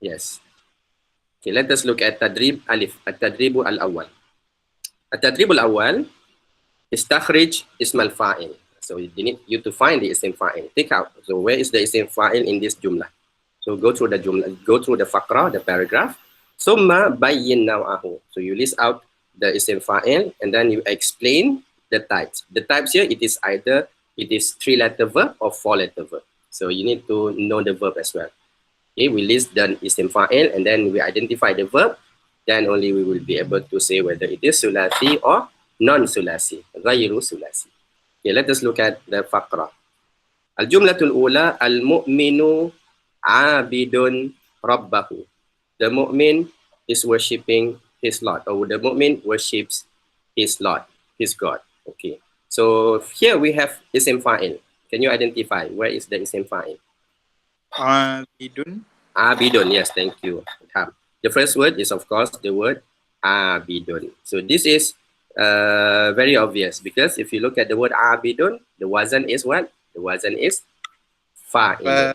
Yes. Okay, let us look at tadrib alif. At-tadribu al-awwal. At-tadribu al-awwal, istakhrij ismal fa'il. So you need you to find the isim fa'il. Take out. So where is the isim fa'il in this jumlah? So go through the jumlah, go through the faqra, the paragraph. Summa bayyin naw'ahu. So you list out the isim fa'il and then you explain the types. The types here, it is either it is 3-letter verb or 4-letter verb. So you need to know the verb as well. Okay, we list the isim fa'il and then we identify the verb. Then only we will be able to say whether it is sulasi or non-sulasi, ghayru sulasi. Okay, let us look at the faqra. Al-jumlatul ula, al-mu'minu abidun rabbahu. The mu'min is worshipping his Lord, or the mu'min worships his Lord, his God. Okay. So here we have isim fa'il. Can you identify where is the isim fa'il? Abidun. Abidun, yes, thank you. The first word is of course the word abidun. So this is very obvious because if you look at the word abidun, the wazan is what? The wazan is fa'ilun.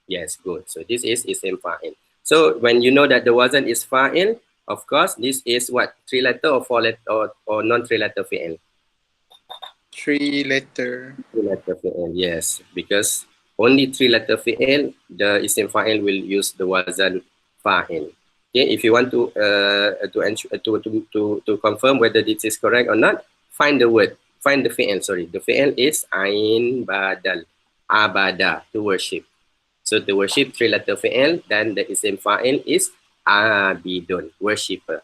Yes, good. So this is isim fa'il. So when you know that the wazan is fa'il, of course, this is what? 3-letter or 4-letter or non-3-letter fi'il? 3-letter. 3-letter fi'il, yes. Because only 3-letter fi'il, the isim fa'il will use the wazan fa'il. Okay, if you want to confirm whether this is correct or not, find the word, find the fi'il, sorry. The fi'il is ain badal, abada, to worship. So to worship 3-letter fi'il, then the isim fa'il is abidun, worshipper.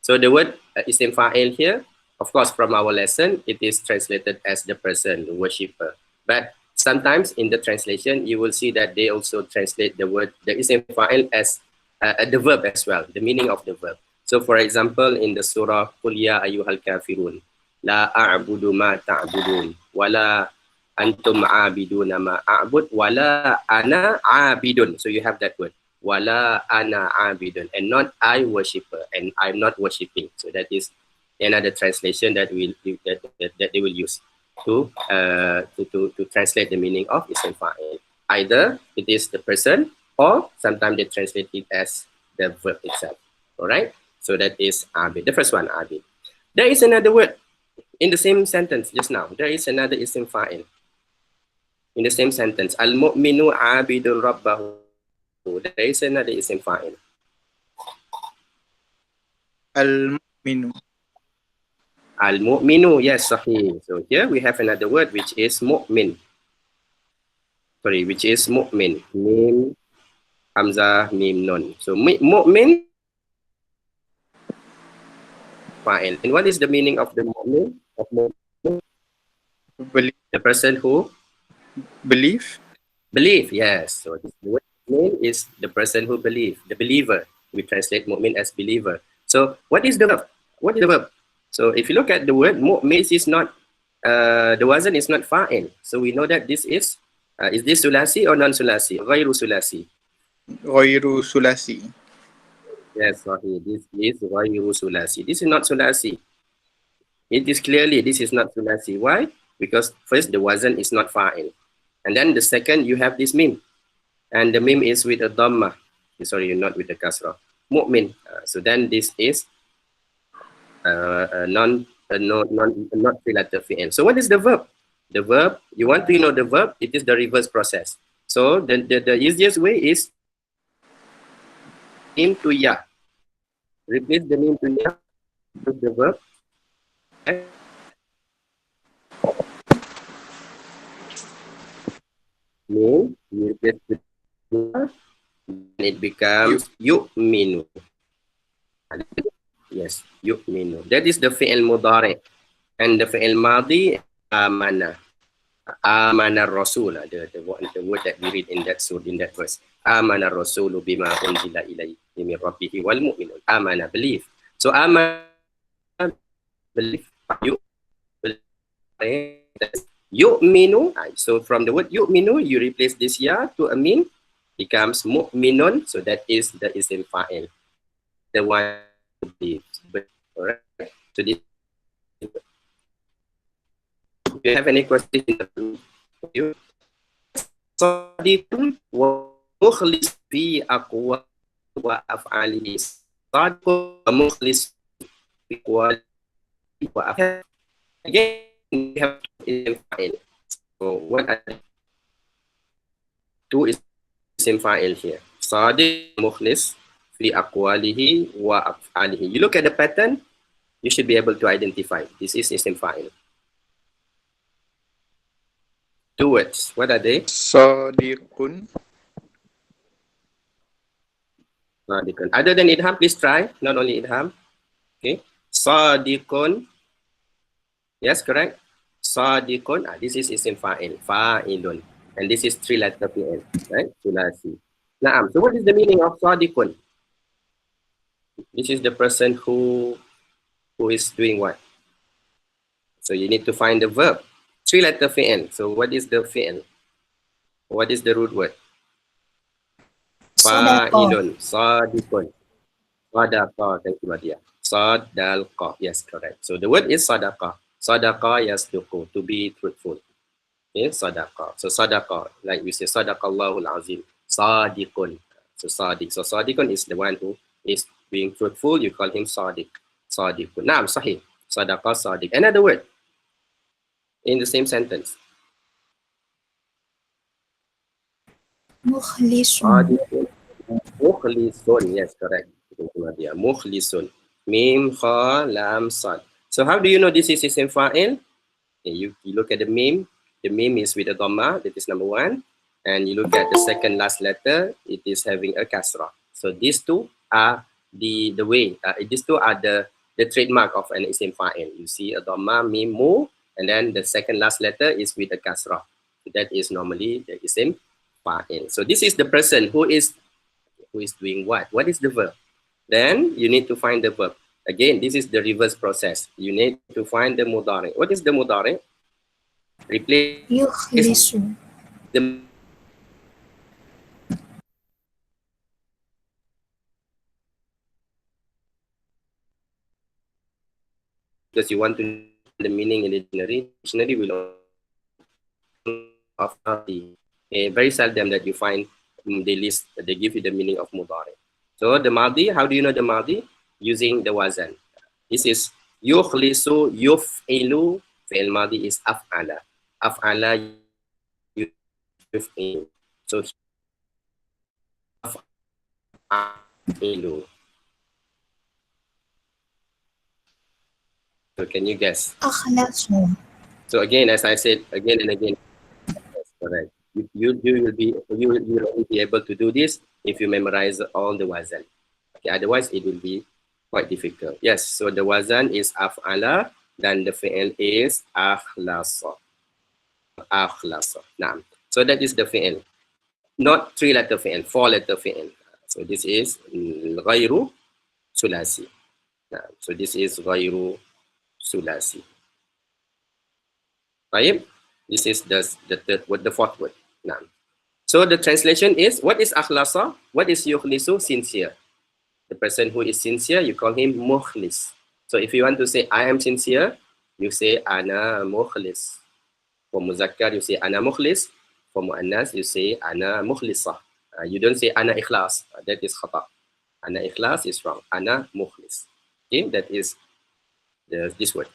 So the word isim fa'il here, of course, from our lesson, it is translated as the person, the worshipper. But sometimes in the translation, you will see that they also translate the word, the isim fa'il as the verb as well, the meaning of the verb. So for example, in the surah, Qul ya ayyuhal kafirun, la a'budu ma ta'budun, wala antum abiduna ma a'bud, wala ana abidun. So you have that word. Wala ana abidun, and not I worshipper, and I'm not worshipping. So that is another translation that that they will use to translate the meaning of isim fa'il. Either it is the person, or sometimes they translate it as the verb itself. All right. So that is abid. The first one, abid. There is another word in the same sentence just now. There is another isim fa'il in the same sentence. Al-mu'minu abidun rabbahu. There is another isim fa'il. Al-mu'minu. Al-mu'minu, yes, sahih. So here we have another word which is mu'min. Sorry, which is mu'min. Mim, hamzah, mim, nun. So mu'min, fa'il. And what is the meaning of the mu'min? Of mu'min? Believe. The person who? Believe. Believe, yes. So the word mu'min is the person who believe, the believer. We translate mu'min as believer. So what is the verb? What is the verb? So if you look at the word mu'min, this is not, the wazan is not fa'il. So we know that this is this sulasi or non-sulasi? Ghayru sulasi. Ghayru sulasi. Yes, sorry. This is ghayru sulasi. This is not sulasi. It is clearly this is not sulasi. Why? Because first the wazan is not fa'il. And then the second you have this mim. And the mim is with a dhamma. Sorry, not with the kasrah. Mu'min. So then this is not 3-letter fi'il. So what is the verb? The verb, you want to know the verb, it is the reverse process. So the easiest way is mim to ya. Replace the mim to ya with the verb. Mim, you replace with ya, and it becomes yu'minu. Yes, yu'minu. That is the fi'il mudari. And the fi'il madi, amana. Amana Rasul, the word that we read in that surah, in that verse. Amana Rasulu bima unzila ilayhi min rabbihi wal mu'minun. Amana, believe. So amana, believe. Yu'minu. So from the word yu'minu, you replace this ya to a min, becomes mu'minun. So that is the isim fa'il. The one who believes. Alright. So this. Do you have any questions? صادق ومخلص في أقوال وأفعاله صادق ومخلص في أقواله وأفعاله. Again, we have isim fa'il. So what are the two isim fa'il here? Sadiq, mukhlis fi aqwalihi wa af'alihi. You look at the pattern, you should be able to identify. This is isim fa'il. Two words. What are they? Sadiqun. Sadiqun. Other than idham, please try. Not only idham. Okay. Sadiqun. Yes, correct. Sadiqun. This is isim fa'il. Fa'ilun. And this is three letter fi'il. Right? Sulasi. Naam. So what is the meaning of sadiqun? This is the person who is doing what? So you need to find the verb. Three letter fi'il. So what is the fi'il? What is the root word? Fa'ilun. Sadiqun. Sadaqa. Thank you, Madia. Sadaqa. Yes, correct. So the word is sadaqa. Sadaqa yasduqu. To be truthful. Okay, sadaqa. So sadaqa. Like we say, sadaqallahul azim. Sadiqun. So sadiq. So sadiqun is the one who is being truthful. You call him sadiq. Sadiqun. Naam, sahih. Sadaqa, sadiq. Another word in the same sentence. Mukhlisun. Mukhlisun. Yes, correct. Mukhlisun. Mim, kha, lam, sad. So how do you know this is isim fa'il? Okay, you look at the mim. The mim is with a dhamma. That is number one. And you look at the second last letter. It is having a kasrah. So these two are the way. These two are the trademark of an isim fa'il. You see a dhamma, mim, mu. And then the second last letter is with a kasrah. That is normally the isim fa'il. So this is the person who is doing what? What is the verb? Then you need to find the verb. Again, this is the reverse process. You need to find the mudari. What is the mudari? Replace Yukhlisu. the because you want to know the meaning in the dictionary. Dictionary will of the very seldom that you find they give you the meaning of mudari. So the madi, how do you know the madi? Using the wazan. This is yukhlisu, yuf'ilu. Fi'il madi is af'ala. Af'ala yuf'ilu. So af'ilu. So can you guess? Akhlasu. So again, as I said again and again, that's correct. You will only be able to do this if you memorize all the wazan. Okay, otherwise it will be quite difficult. Yes, so the wazan is af'ala, then the fi'il is akhlasa. Akhlasa. Naam. So that is the fi'il. Not three letter fi'il, four letter fi'il. So this is ghayru sulasi. Naam. So this is ghayru sulasi. Right? This is the fourth word. Naam. So the translation is, what is akhlasa? What is yukhlisu? Sincere. The person who is sincere, you call him mukhlis. So if you want to say, I am sincere, you say, ana mukhlis. For muzakkar, you say, ana mukhlis. For muannas, you say, ana mukhlisah. You don't say, ana ikhlas. That is khata. Ana ikhlas is wrong. Ana mukhlis. Okay, that is this word.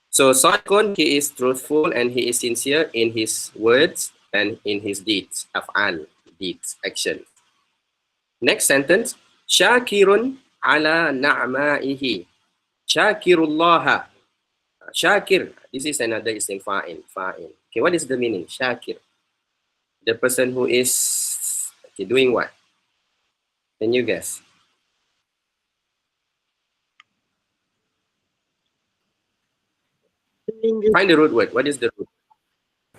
So Sadiqun, he is truthful and he is sincere in his words and in his deeds. Af'al, deeds, actions. Next sentence. Shakirun ala na'ma'ihi. Shakirullaha. Shakir. This is another isim fa'il. Fa'il. Okay, what is the meaning? Shakir. The person who is doing what? Can you guess? Find the root word. What is the root?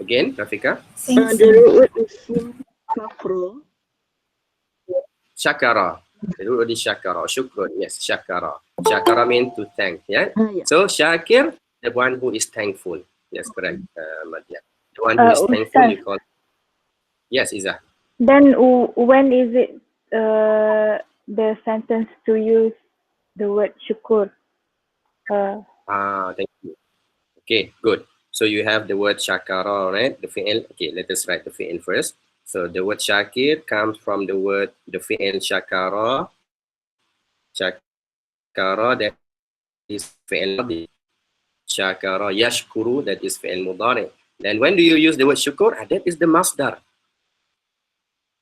Again, Rafika. The root word is shakra. Shakara. The root word is shakara. Shukran. Yes, shakara. Shakara means to thank. Yeah. Yeah. So Shakir, the one who is thankful. Yes, correct, Madhya. The one who is thankful, you call. Yes, Iza. Then when is it the sentence to use the word syukur? Thank you. Okay, good. So you have the word shakara, right? The fi'il. Okay, let us write the fi'il first. So the word Shakir comes from the word, the fi'il Shakara. Shakara, that is fi'il madi. Shakara yashkuru, that is fi'il mudari. Then when do you use the word shukur? That is the masdar,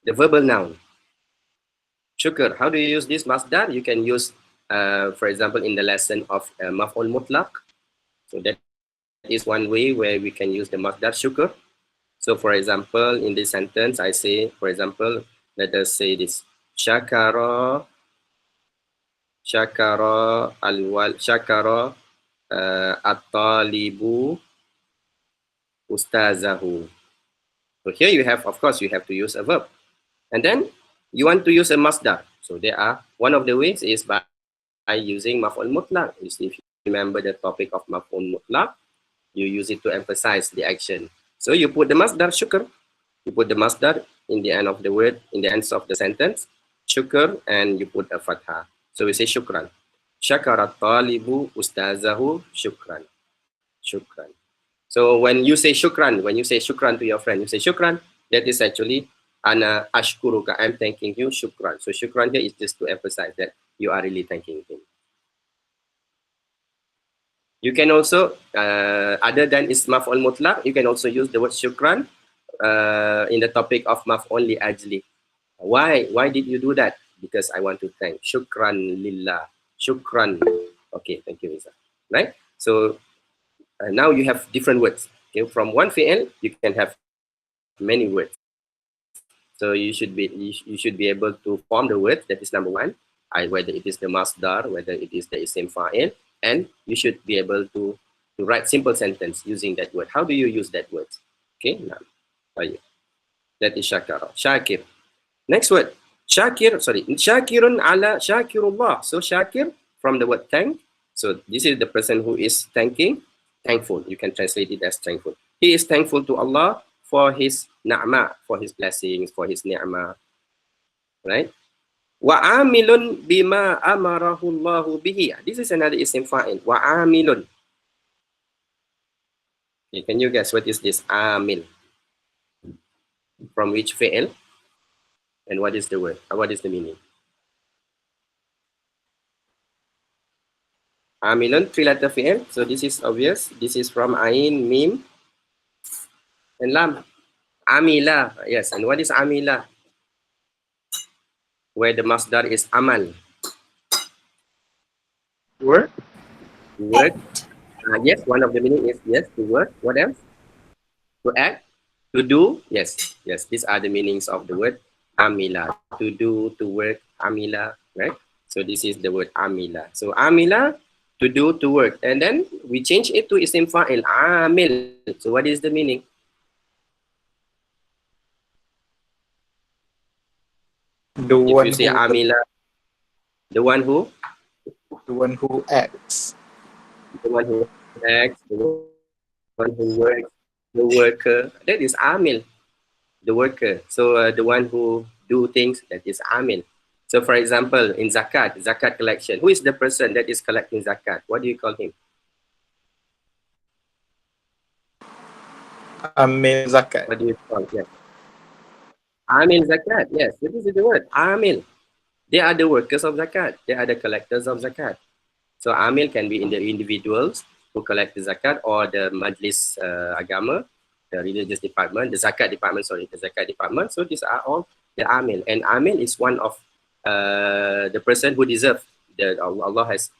the verbal noun. Shukr. How do you use this masdar? You can use, for example, in the lesson of maf'ul mutlaq. So that is one way where we can use the masdar shukr. So for example, in this sentence, I say, for example, let us say this. Shakara at-talibu ustazahu. So here you have, of course, you have to use a verb. And then you want to use a masdar. So there are, one of the ways is by using maf'ul mutlaq. If you remember the topic of maf'ul mutlaq, you use it to emphasize the action. So you put the masdar shukr. You put the masdar in the end of the word, in the end of the sentence, shukr, and you put a fatha. So we say shukran. Shakara talibu ustazahu shukran. Shukran. So when you say shukran to your friend, you say shukran, that is actually ana ashkuruka, I'm thanking you, shukran. So shukran here is just to emphasize that you are really thanking him. You can also, other than is maf'ul mutlaq, you can also use the word shukran in the topic of maf'ul li ajli. Why did you do that? Because I want to thank. Shukran lillah. Shukran. Okay, thank you, Isa. Right? So now you have different words. Okay, from one fi'il, you can have many words. So you should be able to form the word. That is number one. Whether it is the masdar, whether it is the isim fa'il, and you should be able to write simple sentence using that word. How do you use that word? Okay, now that is shakara. Shakir. Next word, shakir. Sorry, shakirun ala shakirullah. So shakir from the word thank. So this is the person who is thanking, thankful. You can translate it as thankful. He is thankful to Allah for his na'ma, for his blessings, for his ni'mah. Right? Wa amilun bima amarahu Allahu bihi. This is another isim fa'il. Wa amilun. Okay, can you guess what is this amil? From which fi'il? And what is the word? What is the meaning? Amilun, three-letter fi'il. So this is obvious. This is from ain, mim, and lam. Amila. Yes. And what is amila? Where the masdar is amal. Work. Word. Yes. One of the meaning is yes. To work. What else? To act. To do. Yes. Yes. These are the meanings of the word amila. To do. To work. Amila. Right. So this is the word amila. So amila. To do, to work. And then we change it to isim fa'il, amil. So what is the meaning? The If one you say who, amila, the one who acts. The one who acts, the one who works, the worker, that is amil, the worker. So the one who do things, that is amil. So for example, in zakat collection, who is the person that is collecting zakat? What do you call him? Amil zakat. What do you call him? Yes. Amil zakat, yes, this is the word, amil. They are the workers of zakat. They are the collectors of zakat. So amil can be in the individuals who collect the zakat, or the majlis agama, the religious department, the zakat department, So these are all the amil. And amil is one of the person who deserve. Allah has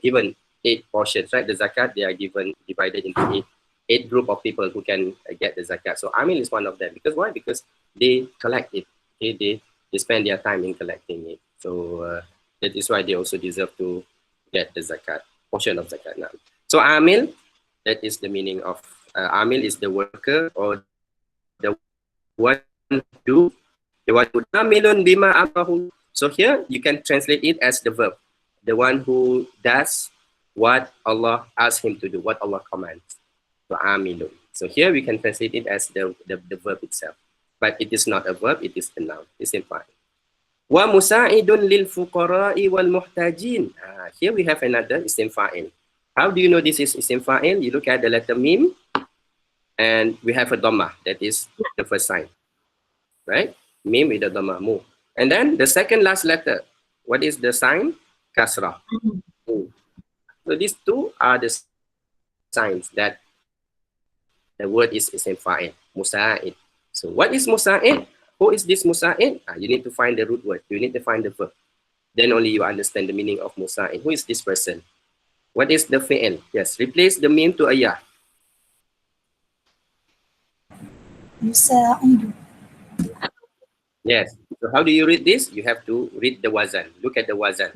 given 8 portions, right? The zakat, they are divided into 8 group of people who can get the zakat. So amil is one of them. Because why? Because they collect it. They spend their time in collecting it. So that is why they also deserve to get the zakat, portion of zakat now. So amil, that is the meaning of amil is the worker, or the one who amilun bima amrahu. So here you can translate it as the verb, the one who does what Allah asks him to do, what Allah commands. So amilun. So here we can translate it as the verb itself, but it is not a verb, it is a noun. It's implied. Wa musa'idun lil fuqara'i wal muhtajin. Here we have another isim fa'il. How do you know this is isim fa'il? You look at the letter mim, and we have a dhamma. That is the first sign. right? Mim with the dhamma, mu. And then the second last letter, what is the sign? Kasrah. Mu. So these two are the signs that the word is isim fa'il, musa'id. So what is musa'id? Who is this musa'id? You need to find the root word. You need to find the verb. Then only you understand the meaning of musa'id. Who is this person? What is the fi'il? Yes, replace the mim to a ya. يساعد. Yes. So how do you read this? You have to read the wazan. Look at the wazan.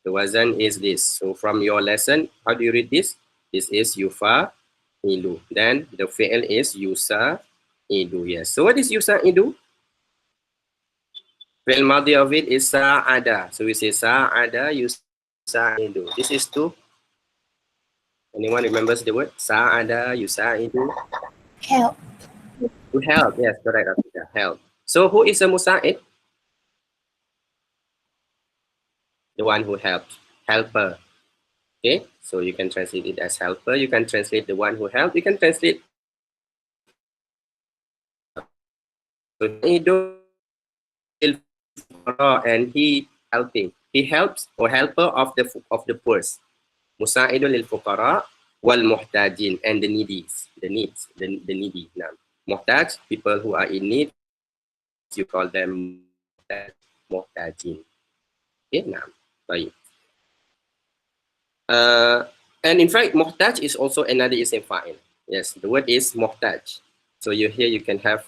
The wazan is this. So from your lesson, how do you read this? This is yufa ilu. Then the fi'il is yusa idu. Yes. So what is yusa idu? Fi'il madhi of it is sa'ada. So we say sa'ada yusa idu. This is to, anyone remembers the word? Sa'ada yusa idu. Help. To help. Yes, correct. Afrika. Help. So who is a musa'id? The one who helps. Helper. Okay, so you can translate it as helper. You can translate the one who helped. You can translate. So and he helping. He helps or helper of the poor. Musa'idun lil fuqara wal muhtajin, and the needies, the needy. Now, muhtaj, people who are in need, you call them muhtajin. Okay, now, baik. And in fact, muhtaj is also another isim fa'il. Yes, the word is muhtaj. So here you can have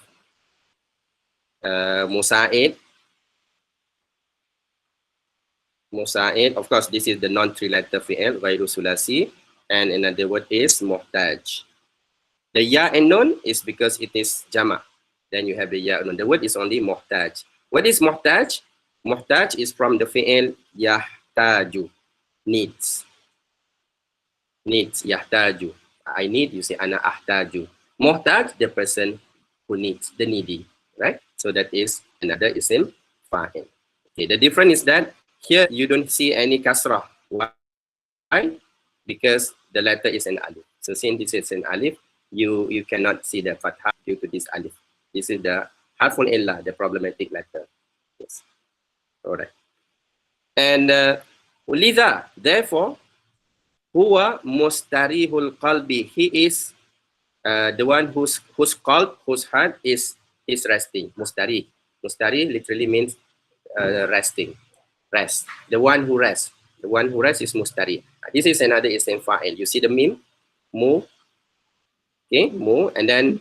musa'id. Musa'id, of course, this is the non-three letter fi'il, ghairu sulasi. And another word is muhtaj. The ya and nun is because it is jama. Then you have the ya and nun. The word is only muhtaj. What is muhtaj? Muhtaj is from the fi'il yahtaju, needs. Needs, yahtaju. I need, you say ana ahtaju. Muhtaj, the person who needs, the needy, right? So that is another isim fa'il. Okay, the difference is that here you don't see any kasrah. Why? Because the letter is an alif. So since this is an alif, you cannot see the fathah due to this alif. This is the harful illa, the problematic letter. Yes. All right. And lidha, therefore, huwa mustarihul qalbi. He is the one whose qalb, whose heart is resting. Mustari. Mustari literally means resting. Rest. The one who rests. The one who rests is mustari. This is another isim fa'il. You see the meme? Mu. Okay, mu. And then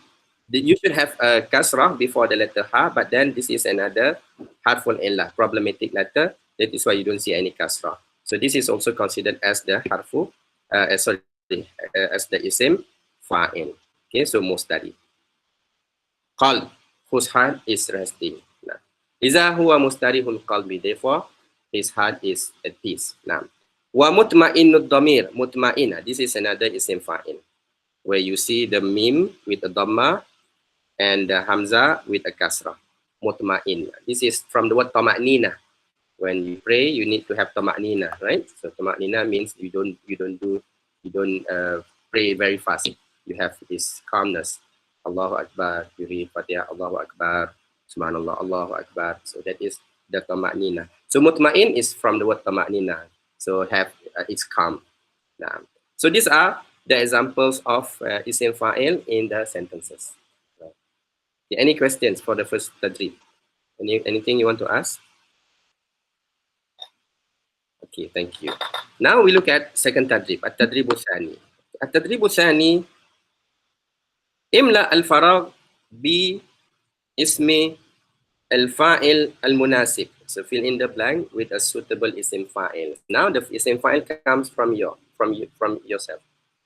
you should have a kasrah before the letter ha, but then this is another harful illa, problematic letter. That is why you don't see any kasrah. So this is also considered as the harfu, as the isim fa'il. Okay, so mustari. Qalb, whose heart is resting. Iza huwa mustarihul qalbi, therefore his heart is at peace. Now, wa mutma'innud dhamir, mutma'ina. This is another isim fa'il, where you see the mim with a dhamma and the hamza with a kasrah. Mutma'in. This is from the word tama'nina. When you pray, you need to have tama'nina, right? So tama'nina means you don't pray very fast. You have this calmness. Allahu Akbar, you read Fatihah, Allahu Akbar, Subhanallah, Allahu Akbar. So that is the tama'nina. So mutma'in is from the word tama'nina. So have it's calm. So these are the examples of isim fa'il in the sentences. Okay, any questions for the first tadrib? Anything you want to ask? Okay, thank you. Now we look at second tadrib, at-tadribu thani. At-tadribu thani, imla al-faragh bi ismi al-fa'il al-munasib. So fill in the blank with a suitable isim fa'il. Now the isim fa'il comes from yourself.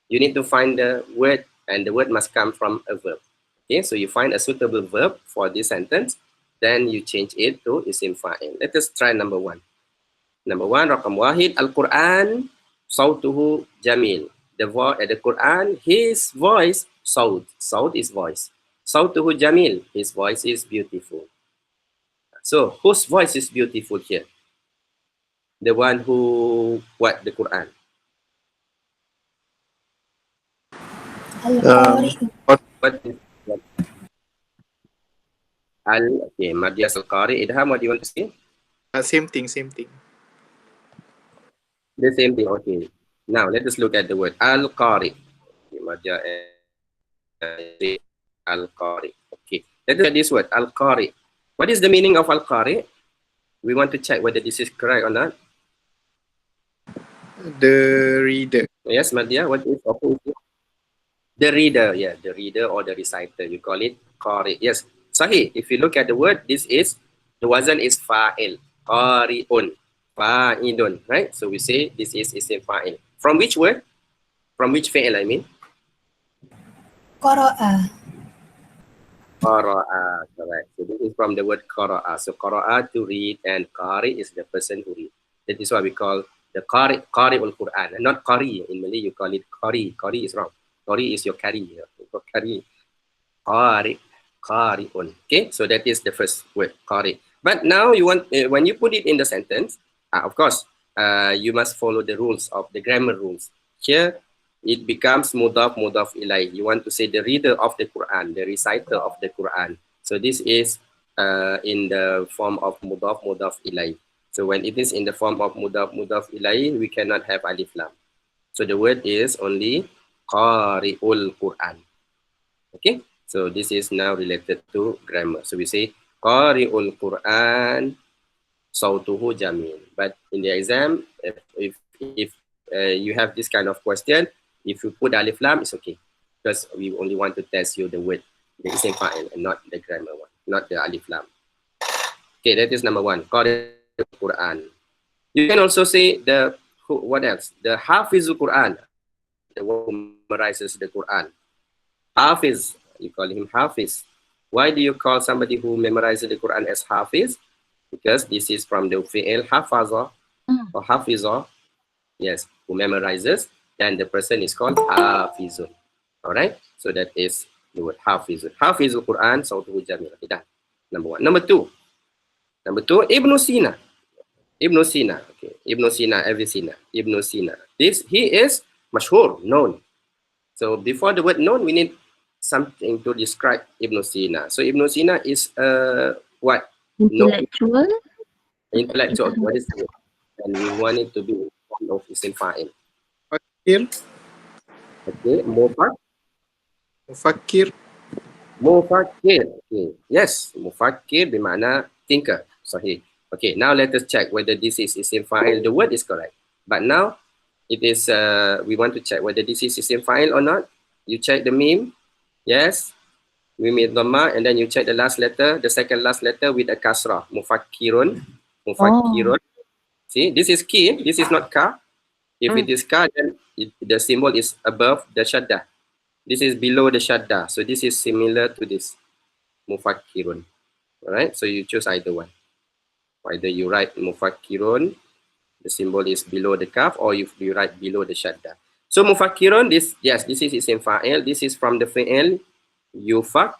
You need to find the word, and the word must come from a verb. Okay, so you find a suitable verb for this sentence, then you change it to isim fa'il. Let us try number one. Number one, raqam wahid, Al-Quran, sawtuhu jamil. The Quran, his voice, sawt is voice. Sawtuhu jamil, his voice is beautiful. So, whose voice is beautiful here? The one who, what, the Quran? القارئ. What is Okay, Madias al-Qari. Idham, what do you want to say? Same thing, same thing. The same thing, okay. Now, let us look at the word al-Qari. Okay, Madia al-Qari. Okay, let's look at this word, al-Qari. What is the meaning of al-Qari? We want to check whether this is correct or not. The reader. Yes, Madia, what is the reader? Yeah, the reader or the reciter. You call it Qari. Yes, Sahih. If you look at the word, this is, the wazan is fa'il. Qari'un. Fa'idun. Right? So we say this is isim fa'il. From which word? From which fi'il, I mean? Qara'a. Qara'a, correct. So this is from the word qara'a. So qara'a, to read, and qari is the person who reads. That is why we call the qari ul Quran, and not qari. In Malay, you call it qari. Qari is wrong. Qari is your carry. Your carry. Qari'un. Okay, so that is the first word, qari. But now you want, when you put it in the sentence, of course, you must follow the rules of the grammar rules. Here, it becomes mudaf ilay. You want to say the reader of the Quran, the reciter of the Quran. So this is in the form of mudaf ilay. So when it is in the form of mudaf ilay, we cannot have alif lam. So the word is only qari'ul Quran. Okay, so this is now related to grammar. So we say qari'ul Quran sawtuhu jamil. But in the exam, if you have this kind of question, if you put alif lam, it's okay, because we only want to test you the word, the isim fa'il, and not the grammar one, not the alif lam. Okay, that is number one, qari'ul Quran. You can also say the, what else? The hafizul Quran, the one who memorizes the Quran. Hafiz, you call him Hafiz. Why do you call somebody who memorizes the Quran as Hafiz? Because this is from the fi'il hafaza or hafiza. Yes, who memorizes, then the person is called Hafizun. All right, so that is the word Hafizun. Hafizul Quran, sawtuhu jamil. Okay, done. Number one. Number two, Ibn Sina. Ibn Sina, okay. Ibn Sina, Avicenna. Ibn Sina. This, he is mashhur, known. So before the word known, we need something to describe Ibn Sina. So Ibn Sina is what? Intellectual. Intellectual. What is it? And we want it to be in form of isim fa'il. Fakir. Okay, Mufakir. Mufakir. Okay. Yes, Mufakir bermakna thinker. Sahih. Okay, now let us check whether this is isim fa'il. The word is correct. But now it is, we want to check whether this is isim fa'il or not. You check the meme. Yes. We made dhamma, and then you check the last letter, the second last letter with a kasrah. Mufakirun. Mufakirun. See, this is ki. This is not ka. If it is ka, then the symbol is above the shadda. This is below the shadda. So this is similar to this. Mufakirun. Alright, so you choose either one. Either you write mufakirun, the symbol is below the kaf, or you write below the shadda. So mufakirun, this, yes, this is isim fa'il. This is from the fi'il yufakiru.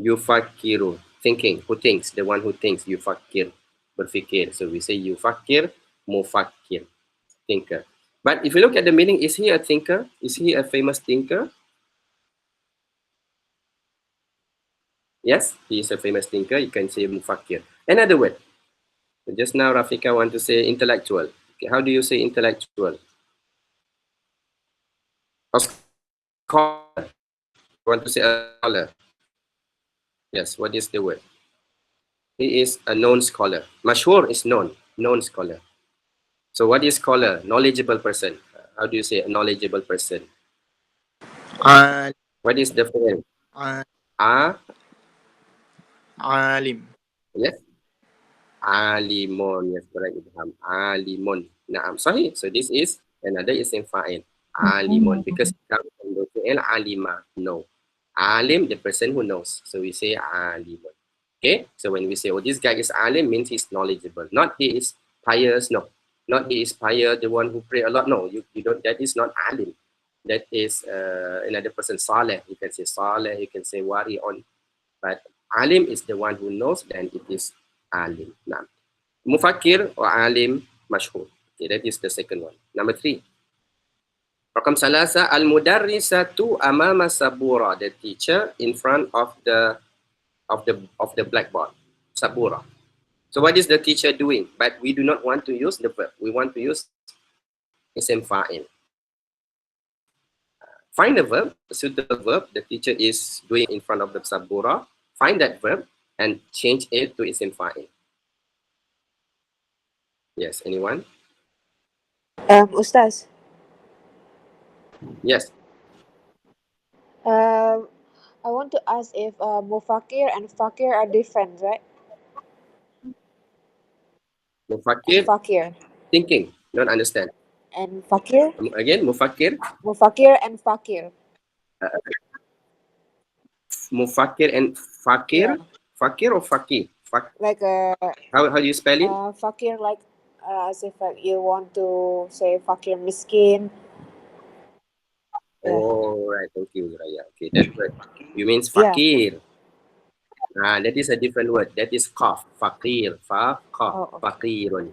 Yufakiru, thinking, who thinks, the one who thinks, yufakir, berfikir. So we say yufakir, mufakir, thinker. But if you look at the meaning, is he a thinker? Is he a famous thinker? Yes, he is a famous thinker. You can say mufakir. Another word. So just now Rafika want to say intellectual. Okay, how do you say intellectual? Or scholar. You want to say a scholar. Yes, what is the word? He is a known scholar. Mashhur is known scholar. So what is scholar? Knowledgeable person. How do you say a knowledgeable person? What is the fi'il? Alim. Yes. Alimun. Yes, correct. Alimun. Naam. Sahih. So this is another isim fa'il. Alimun. Because it comes from the fi'il alima. No. Alim, the person who knows. So we say alimun. Okay. So when we say, oh, this guy is alim, means he's knowledgeable. Not he is pious. No. Not he is pious, the one who pray a lot. No, you don't. That is not alim. That is another person. Saleh. You can say saleh. You can say wari on. But alim is the one who knows, then it is alim. Now, mufakir or alim mashhur. Okay, that is the second one. Number three. Rakam salasa, al-mudarrisatu amama sabura. The teacher in front of the blackboard. Sabura. So what is the teacher doing? But we do not want to use the verb. We want to use isim fa'il. Find a verb, a suitable verb the teacher is doing in front of the sabura. Find that verb and change it to isim fa'il. Yes, anyone? Ustaz, Yes. I want to ask if mufakir and fakir are different, right? Mufakir, Fakir thinking, not understand. and fakir, Again, mufakir, mufakir and fakir. mufakir and fakir. Yeah. Fakir or fakir? Like How do you spell it? fakir, like as if like you want to say fakir miskin. Yeah. Oh, right. Thank you, Raya. Okay, that's right. You means Yeah. fakir. That is a different word. That is qaf. Fakir. Fa, qaf. Oh, okay. Fakirun.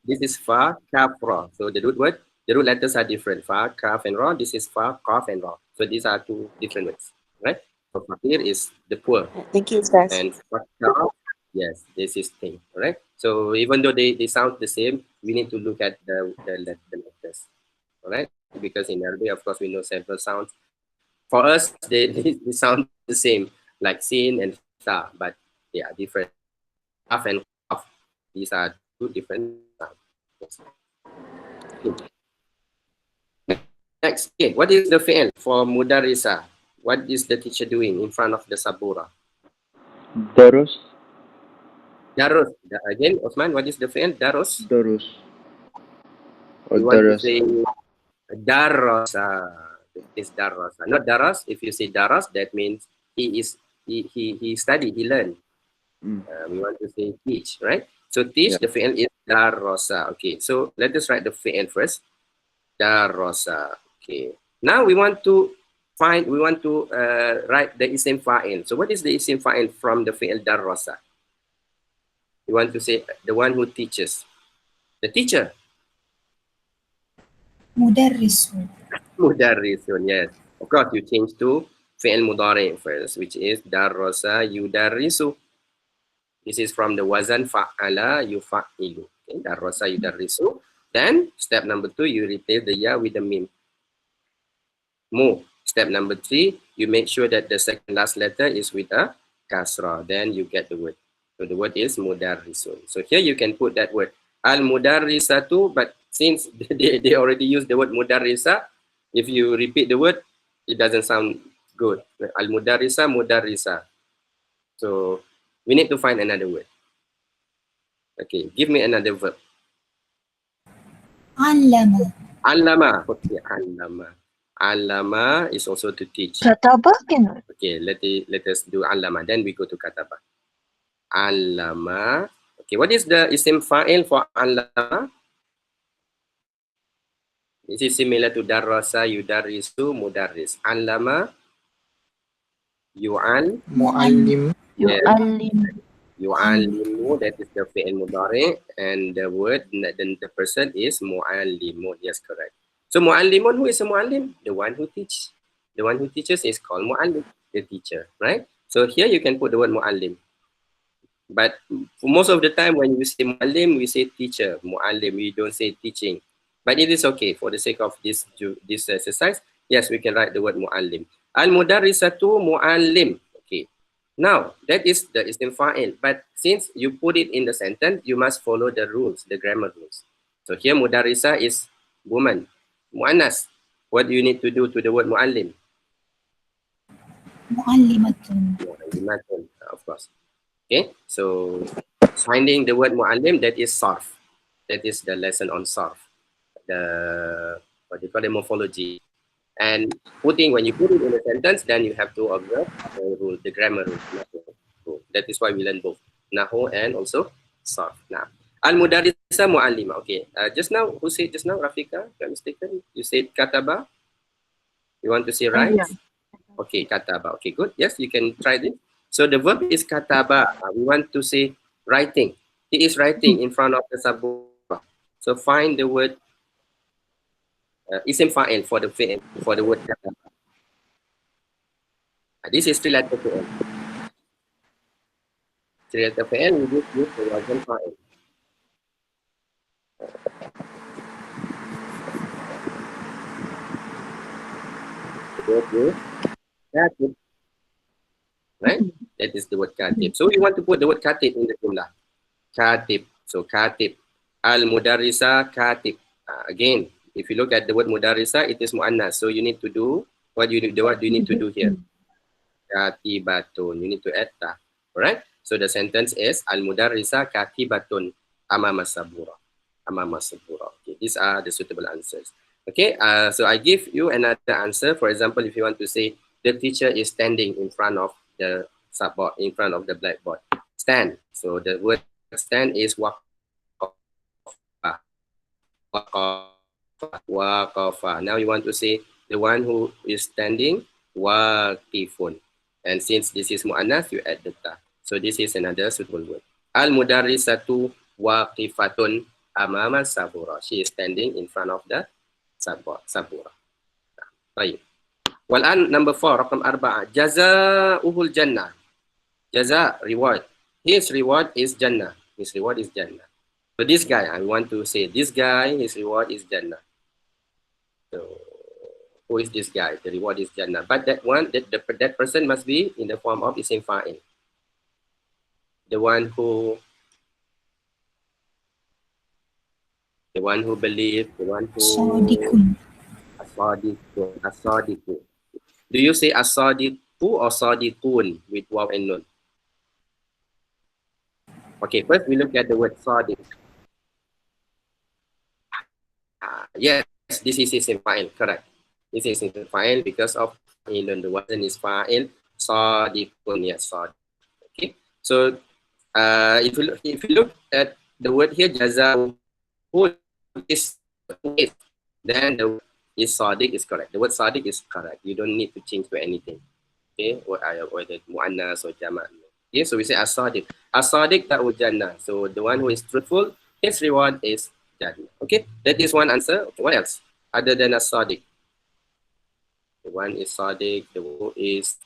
This is fa, kaf, ra. So the root letters are different. Fa, kaf, and ra. This is fa, qaf, and ra. So these are two different words, right? So fakir is the poor. Thank you, Ustaz. And fakir, yes, this is thing, right? So even though they sound the same, we need to look at the letters, all right? Because in Arabic, of course, we know several sounds. For us, they sound the same, like sin and sa, but they are different. Kaf and qaf, these are two different sounds. Next, okay, what is the fi'l for mudarrisa? What is the teacher doing in front of the sabura? Darus. Darus. Again, Osman, what is the fi'l? Darus. Darus. Or You want to daras. say darasa. It's darasa, not daras. If you say daras, that means he studied, he learned. We want to say teach, right? So teach, the fi'l is darasa. Okay, so let us write the fi'l first. Darasa. Okay. Now we want to write the isim fa'il. So what is the isim fa'il from the fi'l darasa? We want to say the one who teaches. The teacher. Mudarrisun. Mudarrisun, yes. Of course, you change to fi'l mudari first, which is darasa yudarrisu. This is from the wazan fa'ala yufa'ilu. Okay, darasa yudarrisu. Then, step number 2, you replace the ya with the mim. Mu. Step number 3, you make sure that the second last letter is with a kasra. Then you get the word. So the word is mudarrisun. So here you can put that word. Al-mudarrisatu, but since they already used the word mudarrisa, if you repeat the word, it doesn't sound good. Al-mudarrisa, mudarrisa. So we need to find another word. Okay, give me another verb. Allama. Allama. Okay, allama. Allama is also to teach. Kataba cannot. Okay, let us do allama. Then we go to kataba. Allama. Okay, what is the isim fa'il for allama? This is similar to darrasa, yudarrisu, mudarris. Allama, Muallim. Yu'allim. yu'allimu, that is the fi'il mudari, and the word, the person is mu'allimun. Yes, correct. So mu'allimun, who is a mu'allim? The one who teaches. The one who teaches is called mu'allim, the teacher, right? So here you can put the word mu'allim. But for most of the time when we say mu'allim, we say teacher, mu'allim, we don't say teaching. But it is okay for the sake of this exercise. Yes, we can write the word mu'allim. Al-mudarrisatu mu'allim. Okay. Now, that is the isim fa'il. But since you put it in the sentence, you must follow the rules, the grammar rules. So here mudarrisa is woman. Mu'annas. What do you need to do to the word mu'allim? Muallimatun. Mu'allimatun, of course. Okay, so finding the word mu'allim, that is sarf. That is the lesson on sarf. The, what do you call it, morphology. And when you put it in a sentence, then you have to observe the rule, the grammar rule. That is why we learn both nahu and also sarf. Now, al-mudarrisa mu'allima. Okay, just now, who said just now, Rafika, if I'm mistaken, you said kataba. You want to say right? Yeah. Okay, kataba. Okay, good. Yes, you can try this. So the verb is kataba. We want to say writing. He is writing in front of the sabura. So find the word isim fa'il for the fi'il, for the word kataba. This is three-letter fi'il. Three-letter fi'il, we just use the wazn fa'il. Katib. Right? That is the word katib. So we want to put the word katib in the jumlah. Katib. So katib. Al-mudarrisa katib. Again, if you look at the word mudarrisa, it is mu'annas. So you need to do, what do you need to do here? Katibatun. You need to add ta. Alright? So the sentence is al-mudarrisa katibatun amama sabura. Amama sabura. Okay, these are the suitable answers. Okay, so I give you another answer. For example, if you want to say the teacher is standing in front of the subboard, in front of the blackboard. Stand. So the word stand is waqafa. Waqafa. Now you want to say the one who is standing, waqifun. And since this is mu'annas, you add the ta. So this is another suitable word. Al-mudarrisatu waqifatun amama sabura. She is standing in front of the sabura. Baik. Walan number 4, rakam 4. Jazaa'uhul jannah. Jaza, reward. His reward is jannah. His reward is jannah. So this guy, I want to say this guy, his reward is jannah. So who is this guy? The reward is jannah. But that one, that person must be in the form of isim fa'il. The one who believes, the one who Sadiqun. As-sadiqun. Do you say as-sadiqu or sadiqun with waw and nun? Okay, first we look at the word sadiq. Yes, this is isim fa'il, correct. This is isim fa'il because of ilun. The wazn is fa'il, sadiqun, yes, sadiq. Okay, so if you look at the word here, jaza, who is, then the word is sadiq is correct. The word sadiq is correct. You don't need to change to anything. Okay, whether mu'annas or jama'. Okay, so we say as-sadiq. As-sadiq ta'u jannah. So the one who is truthful, his reward is jannah. Okay, that is one answer. Okay, what else? Other than as-sadiq. The one is sadiq, the who is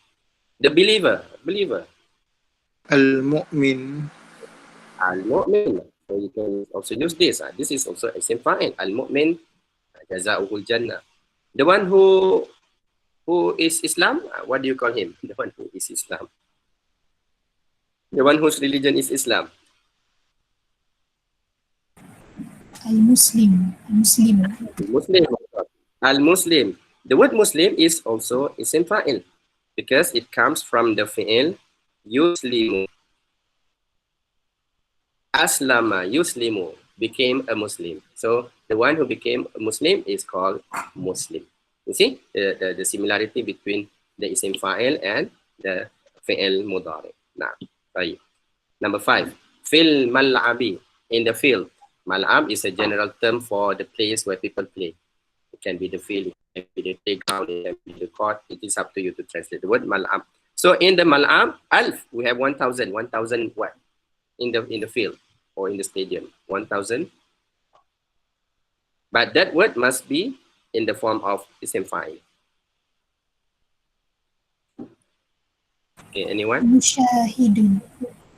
the believer. Al-mu'min. Al-mu'min. So you can also use this. This is also isim fa'il. Al-mu'min jazaa'uhul jannah. The one who is Islam, what do you call him? The one who is Islam. The one whose religion is Islam. Al-Muslim. Muslim. Muslim. Al-Muslim. The word Muslim is also isim fa'il because it comes from the fi'il yuslimu. Aslama, yuslimu, became a Muslim. So the one who became a Muslim is called Muslim. You see the similarity between the isim fa'il and the fi'il mudari. Now, number 5, fil mal'abi, in the field. Mal'ab is a general term for the place where people play. It can be the field, it can be the playground, it can be the court. It is up to you to translate the word mal'ab. So in the mal'ab, alf, we have 1,000. 1,000 what? In the field or in the stadium. 1,000. But that word must be in the form of isim fa'il. Okay, anyone? Mushahidun.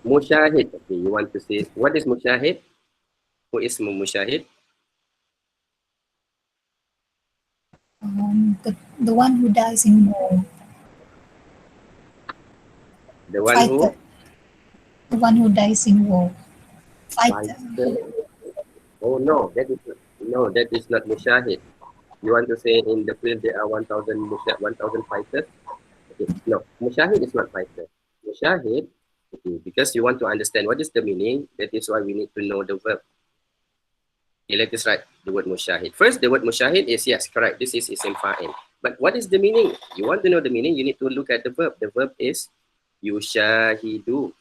Mushahid. Okay, you want to say, what is mushahid? Who is mushahid? The one who dies in war. The one Fighter. who? The one who dies in war. Fighter. Oh no, that is not mushahid. You want to say in the field there are 1,000 fighters? Okay. No, mushahid is not fighter. Mushahid, okay, because you want to understand what is the meaning, that is why we need to know the verb. Okay, let us write the word mushahid. First, the word mushahid is, yes, correct. This is isim fa'il. But what is the meaning? You want to know the meaning, you need to look at the verb. The verb is yushahidu.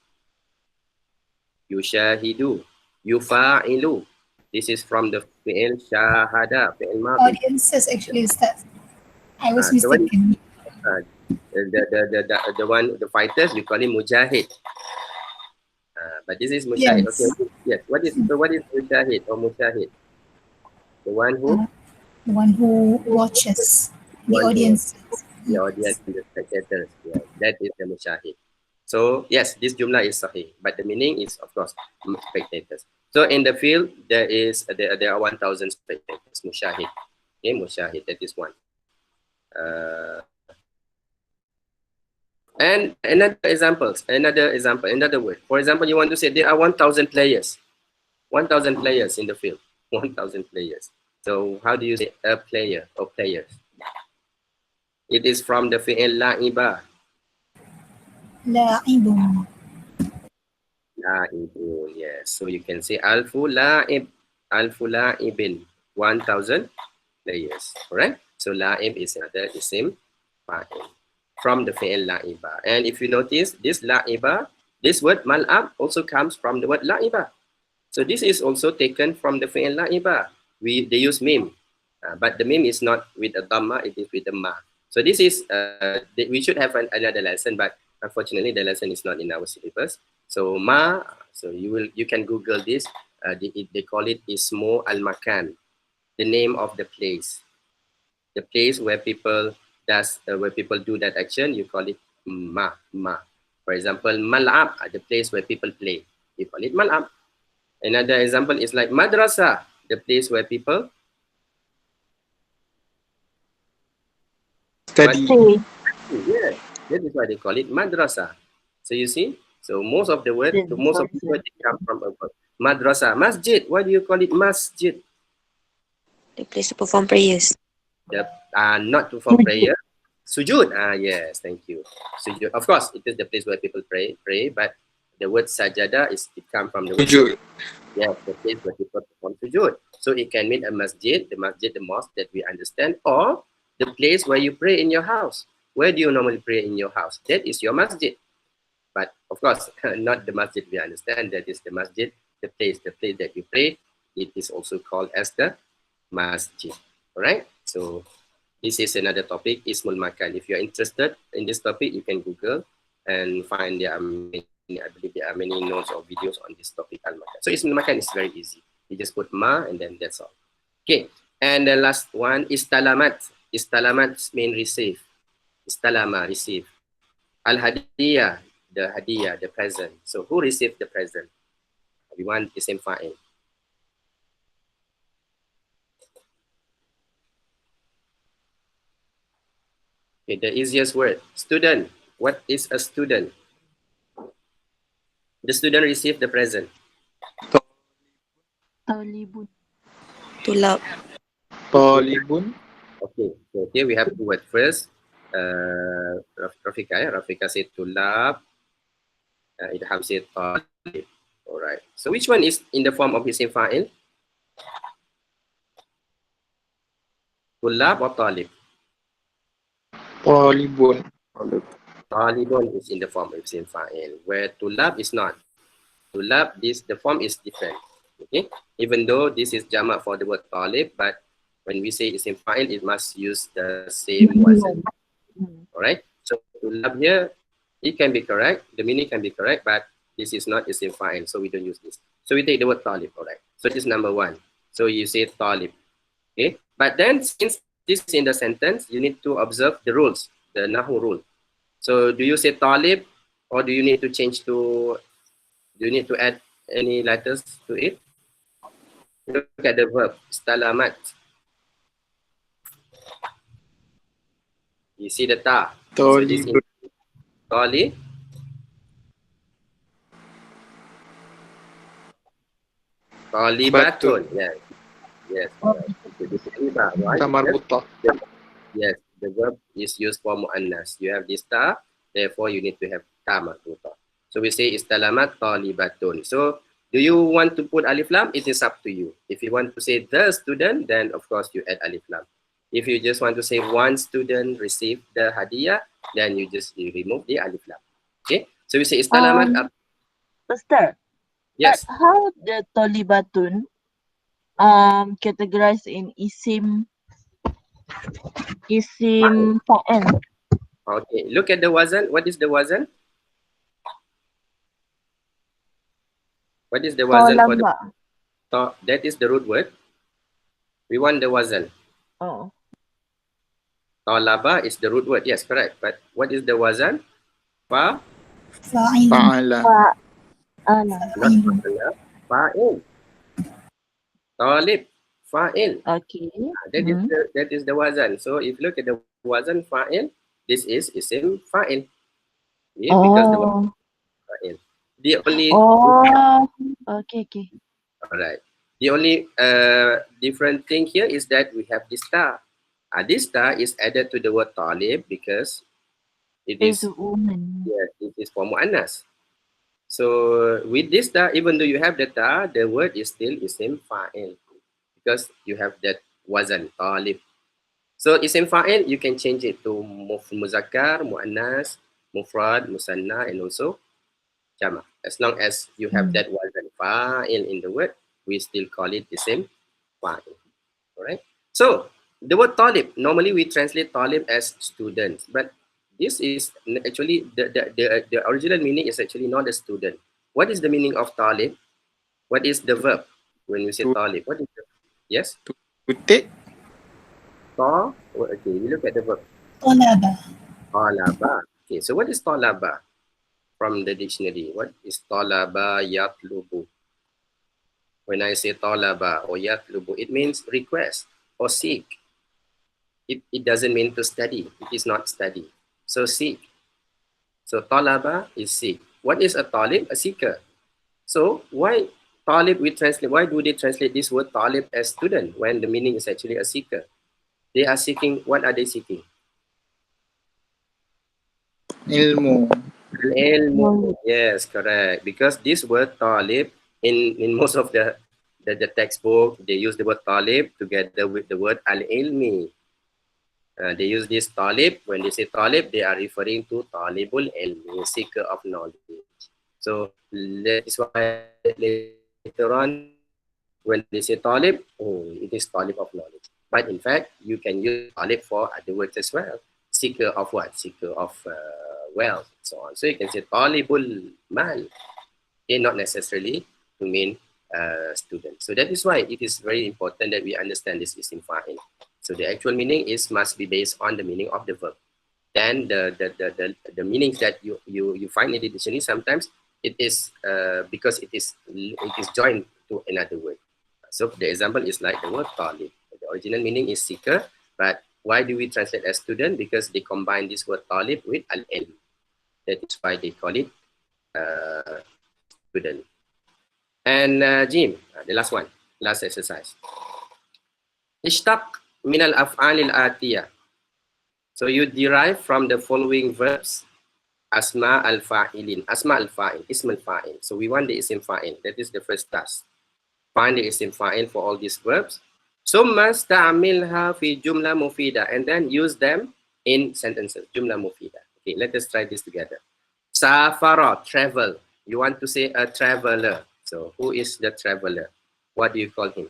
Yushahidu. Yufa'ilu. This is from the fi'il shahada, fi'il madi. Audiences actually is that. I was So what mistaken. the fighters, you call him mujahid. But this is mushahid. Yes. Okay. Yes. What is mujahid or mushahid? The one who The one who watches. The audience. The audience, the spectators. Yeah, that is the mushahid. So yes, this jumlah is sahih, but the meaning is of course spectators. So in the field there are 1,000 spectators. Mushahid. Okay, mushahid. That is one. And another word. For example, you want to say there are 1,000 players. 1,000 players in the field. 1,000 players. So how do you say a player or players? It is from the fi'il la'iba. La'ibun. La'ibun, yes. So you can say alfu la'ib. Alfu la'ibin. 1,000 players. Alright? So la'ib is another isim fa'il from the fi'il la'iba. And if you notice, this la'iba, this word mal'ab also comes from the word la'iba. So this is also taken from the fi'il la'iba. They use mim, but the mim is not with a dhamma, it is with a ma. So this is, we should have another lesson, but unfortunately the lesson is not in our syllabus. So ma, so you can Google this. They call it ismu al-makan, the name of the place. The place where people do that action, you call it ma. For example, mal'ab, the place where people play, you call it mal'ab. Another example is like madrasa, the place where people Study. yeah, that is why they call it madrasa. So you see, so most of the words they come from a word. Madrasa, masjid. Why do you call it masjid? The place to perform prayers. Not to perform prayer. Sujud. Yes, thank you. Sujud. Of course, it is the place where people pray, but the word sajada it comes from the word Sujud. yeah, the place where people perform sujud. So it can mean a masjid, the mosque that we understand, or the place where you pray in your house. Where do you normally pray in your house? That is your masjid. But of course, not the masjid we understand. That is the masjid, the place that you pray. It is also called as the masjid. All right. So this is another topic, ismul makan. If you're interested in this topic, you can Google and find I believe there are many notes or videos on this topic, al-makan. So ismul makan is very easy. You just put ma and then that's all. Okay. And the last one is istalamat. Istalamat means receive. Istalama, receive. Al-hadiyah, the hadiyah, the present. So who received the present? We want the same fa'il. Okay, the easiest word, student. What is a student? The student received the present. Talibun. Tulab. Talibun. Okay, so here we have two words. First, Rafika said tulab. Idham said talib. All right. So which one is in the form of isim fa'il? Tulab or talib? Talibun. Talibun is in the form of isim fa'il, where tulab is not. Tulab, the form is different. Okay, even though this is jamak for the word talib, but when we say isim fa'il, it must use the same wazn. All right. So tulab here, it can be correct. The meaning can be correct, but this is not isim fa'il, so we don't use this. So we take the word talib. All right. So this is number one. So you say talib. Okay. But then since this is in the sentence, you need to observe the rules, the nahu rule. So do you say talib, or do you need to change to? Do you need to add any letters to it? Look at the verb, istalamat. You see the ta. So this is tali. Talibatun. Yes. Yes. Right? Marbuta. Yes. The verb is used for mu'annas. You have this ta, therefore you need to have ta marbuta. So we say istalamat talibatun. So do you want to put alif lam? It is up to you. If you want to say the student, then of course you add alif lam. If you just want to say one student received the hadiah, then you remove the alif lam. Okay? So we say istalamat. Ustaz, Yes. how the Talibatun categorized in isim fa'il? Okay. Look at the wazan. What is the wazan? What is the wazan for the? So that is the root word. We want the wazan. Oh. Talaba is the root word. Yes, correct. But what is the wazan? Fa, فاعل Fa'ala. Fa'ala. not فاعل fa'ala. Fa'il. Talib. Fa'il. Okay. That is the wazan. So if you look at the wazan fa'il, this is isim fa'il. Yeah, because the wazan Oh. fa'il. The only Oh. Okay. alright. The only different thing here is that we have this ta. This ta is added to the word talib because it Is is, woman. yes, it is for mu'annas. So with this ta, even though you have the ta, the word is still isim fa'il because you have that wazan talib. So isim fa'il, you can change it to muzakkar, mu'annas, mufrad, musanna, and also jama. As long as you have that wazan fa'il in the word, we still call it isim fa'il. Alright. So the word talib, normally we translate talib as student, but this is actually the original meaning is actually not a student. What is the meaning of talib? What is the verb when we say To- talib? What is the, yes? To take. Okay, we look at the verb. طلب Talaba. Okay, so what is talaba from the dictionary? What is talaba yatlubu? When I say talaba or yatlubu, it means request or seek. It doesn't mean to study. It is not study. So seek. So talaba is seek. What is a talib? A seeker. So why talib we translate? Why do they translate this word talib as student when the meaning is actually a seeker? They are seeking. What are they seeking? Ilmu. Ilmu. Yes, correct. Because this word talib in most of the textbook, they use the word talib together with the word al-ilmi. They use this talib. When they say talib, they are referring to talibul ilmi, seeker of knowledge. So that is why later on, when they say talib, oh, it is talib of knowledge. But in fact, you can use talib for other words as well. Seeker of what? Seeker of wealth, and so on. So you can say talibul mal. Okay, not necessarily to mean student. So that is why it is very important that we understand this isim fa'il. So the actual meaning is must be based on the meaning of the verb. Then the meanings that you find in the dictionary, sometimes it is because it is joined to another word. So the example is like the word talib. The original meaning is seeker, but why do we translate as student? Because they combine this word talib with al-ilm. That is why they call it student. And Jim, the last one, last exercise. Ishtaq min al-af'al al-atiyah. So you derive from the following verbs asma al-fa'ilin. Asma al-fa'il, ism al-fa'il. So we want the isim fa'il. That is the first task. Find the isim fa'il for all these verbs. Summa sta'amilha fi jumla mufida. And then use them in sentences. Jumla mufida. Okay, let us try this together. Safara, travel. You want to say a traveler. So who is the traveler? What do you call him?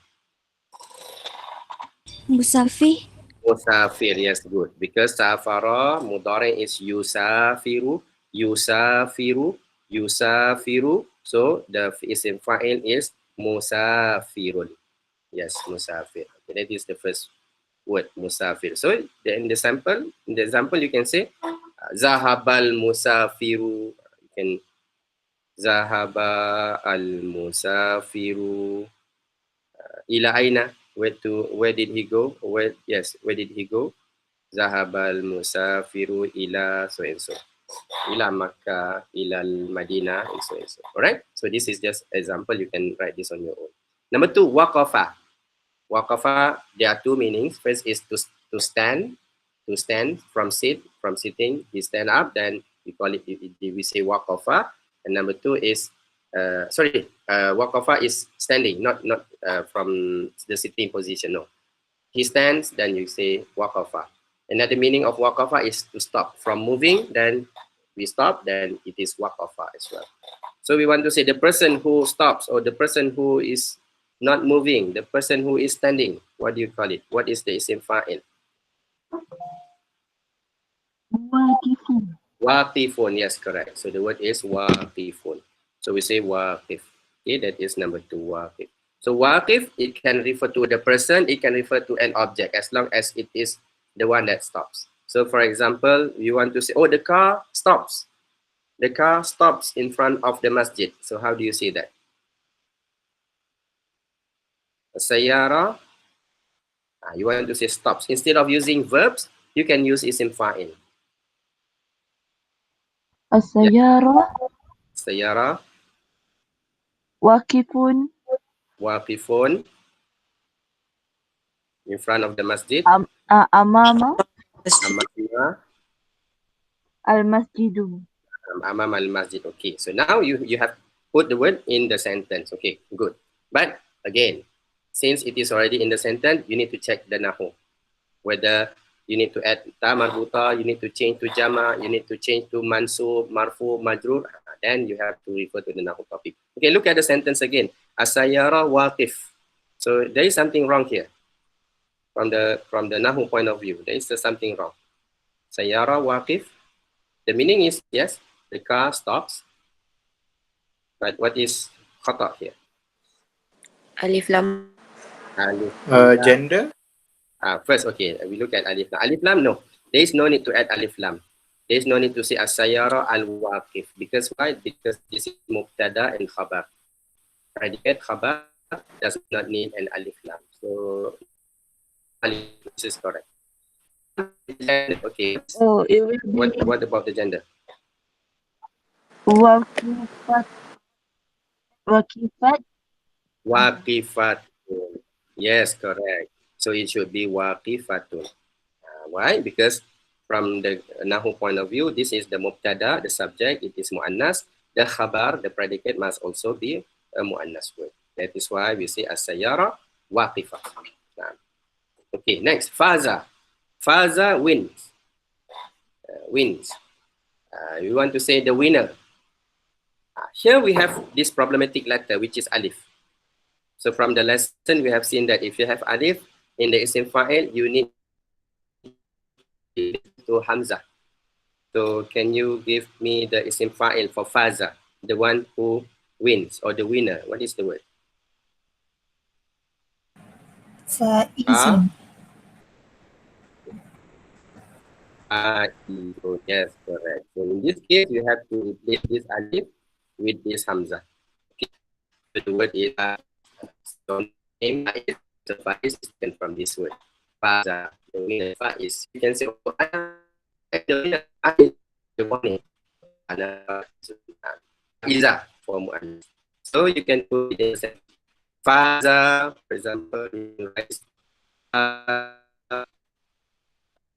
Musafi. Musafir, yes, good. Because safara, mudari is yusafiru, yusafiru, yusafiru. So the isim fa'il is musafirun. Yes, musafir. Okay, that is the first word, musafir. So in the example, you can say zahabal musafiru. You can zahaba al musafiru ila aina. Where did he go? Where did he go? Zahabal musafiru ila so and so. Ila Makkah, ila Madinah, and so and so. Alright? So this is just example. You can write this on your own. Number 2, waqafa. Waqafa, there are two meanings. First is to stand from sitting. He stand up, then we call it, we say waqafa. And number 2 is, waqafa is standing, not from the sitting position, no. He stands, then you say waqafa. Another meaning of waqafa is to stop. From moving, then we stop, then it is waqafa as well. So we want to say the person who stops or the person who is not moving, the person who is standing. What do you call it? What is the isim fa'il? Waqifun. Waqifun, yes, correct. So the word is waqifun. So we say waqif. Okay, that is number 2, waqif. So waqif, it can refer to the person, it can refer to an object as long as it is the one that stops. So for example, you want to say, oh, the car stops. The car stops in front of the masjid. So how do you say that? Sayyara, you want to say stops. Instead of using verbs, you can use isim fa'il. السيارة Sayyara, واقف waqifun, in front of the masjid. أمام Amama, المسجد. amam al-masjid. Okay, so now you have put the word in the sentence. Okay, good. But again, since it is already in the sentence, you need to check the nahu. Whether you need to add ta marbuta, you need to change to jama, you need to change to mansub, marfu, majrur, then you have to refer to the nahu topic. Okay, look at the sentence again. As-sayyara waqif. So there is something wrong here. From the nahu point of view, there is something wrong. Sayyara waqif. The meaning is, yes, the car stops. But what is khata here? Alif lam. Alif Gender. First, okay, we look at alif lam. Alif lam, no. There is no need to add alif lam. There is no need to say as-sayyara al-waqif. Because why? Because this is mubtada and khabar. Predicate khabar does not need an alif lam. So, alif, this is correct. Okay. Oh, it will be What about the gender? وقفت وقفت Waqifatun. Yes, correct. So it should be waqifatun. Why? Because from the Nahu point of view, this is the mubtada, the subject, it is mu'annas. The khabar, the predicate, must also be a mu'annas word. That is why we say as-sayyara waqifah. Okay, next, faza. Faza wins. Wins. We want to say the winner. Here we have this problematic letter, which is alif. So from the lesson, we have seen that if you have alif in the isim fa'il, you need to hamzah. So can you give me the isim fa'il for faza, the one who wins or the winner? What is the word? Faizun. Yes, correct. So in this case, you have to replace this alif with this hamzah. Okay. So the word is so name is taken from this word. Faza, the winner. Faiz. You can say, oh, the winner is the one. Iza for mu'annas. So you can put it in the sentence. Faza, for example, you write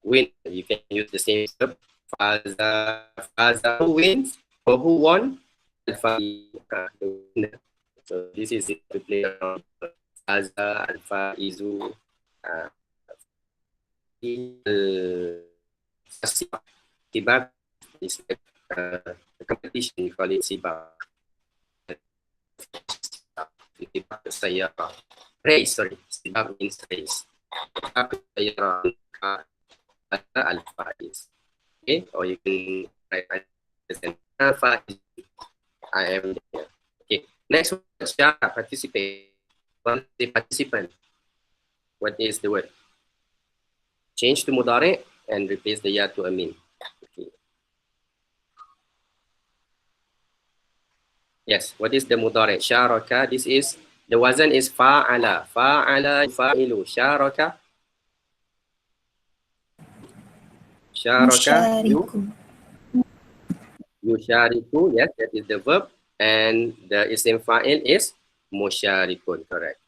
win. You can use the same verb. Faza, faza, who wins or who won? Alpha, the winner. So this is it to play around. Faza, alpha, izu, sibak is like the competition. We call it sibak. Sibak sayyara. Race, sorry. Sibak means race. Sibak sayyara. Alpha is. Okay, or you can write alpha is. I am there. Okay, next one, participate. The participant. What is the word? Change to mudari and replace the ya to amin. Okay. Yes, what is the mudari? Sharaka. This is the wazan is fa'ala. Fa'ala fa'ilu. Sharaka. Sharaka. Musyariku. Yushariku. Yes, that is the verb. And the isim fa'il is musyarikun. Correct.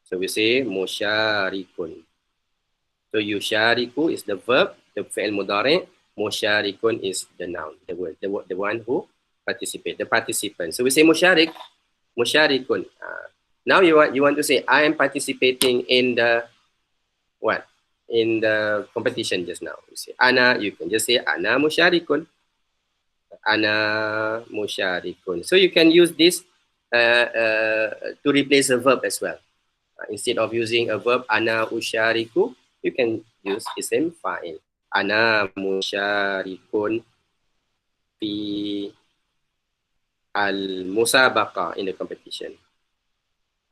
So we say musyarikun. So yushariku is the verb, the fi'il mudari. Musyarikun is the noun, the word, the one who participate, the participant. So we say musyarik, musyarikun. Now you want to say I am participating in the what? In the competition just now. You say ana. You can just say ana musyarikun. Ana musyarikun. So you can use this to replace a verb as well. Instead of using a verb ana usyariku, you can use isim fa'il. Ana musyarikun fi al-musabaqa, in the competition.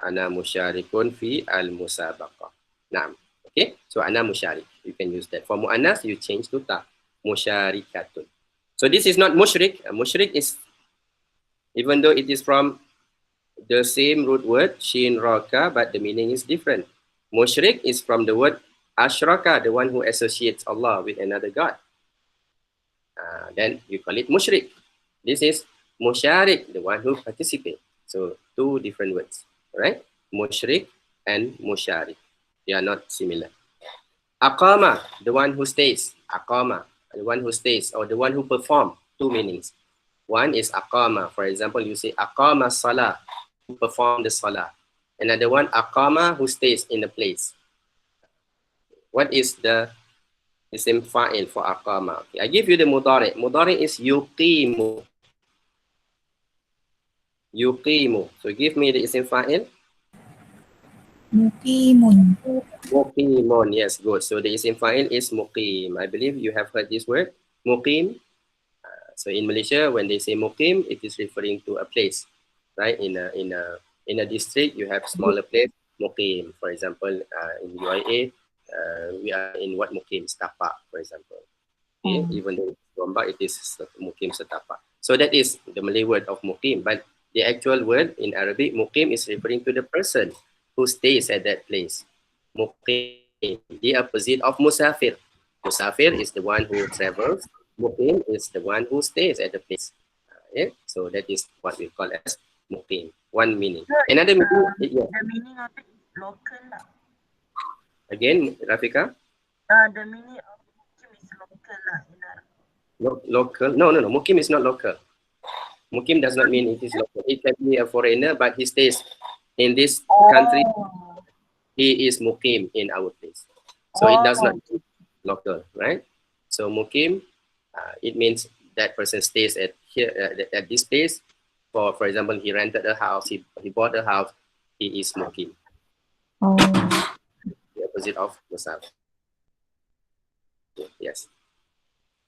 Ana musyarikun fi al-musabaqah. Naam. Okay, so ana musyarik. You can use that. For mu'annas, you change to ta. Musyarikatun. So this is not musyrik. Musyrik is, even though it is from the same root word, shin, raka, but the meaning is different. Musyrik is from the word ashraka, the one who associates Allah with another god. Then you call it musyrik. This is musyarik, the one who participates. So two different words, right? Musyrik and musyarik. They are not similar. Aqama, the one who stays. Aqama, the one who stays, or the one who performs. Two meanings. One is aqama. For example, you say aqama salah, who perform the salah. Another one, aqama, who stays in the place. What is the isim fa'il for aqama? Okay, I give you the mudari. Mudari is yuqimu. Yuqimu. So give me the isim fa'il. Muqimun. Muqimun. Yes, good. So the isim fa'il is muqim. I believe you have heard this word, muqim. So in Malaysia, when they say muqim, it is referring to a place, right? In a district, you have smaller place, muqim. For example, in UIA, we are in what muqim, setapak, for example. Okay? Even though it's Gombak, it is muqim setapak. So that is the Malay word of muqim. But the actual word in Arabic, muqim, is referring to the person who stays at that place. Muqim, the opposite of musafir. Musafir is the one who travels. Muqim is the one who stays at the place. Yeah? So that is what we call as muqim. One meaning. Another meaning, yeah. The meaning of it is local lah. Again, Rafika? The meaning of mukim is local lah in Arabic. Local? No. Mukim is not local. Mukim does not mean it is local. It can be a foreigner, but he stays in this country. He is mukim in our place. So it does not mean local, right? So mukim, it means that person stays at here at this place. For example, he rented a house, he bought a house, he is mukim. The opposite of musafir. Yes.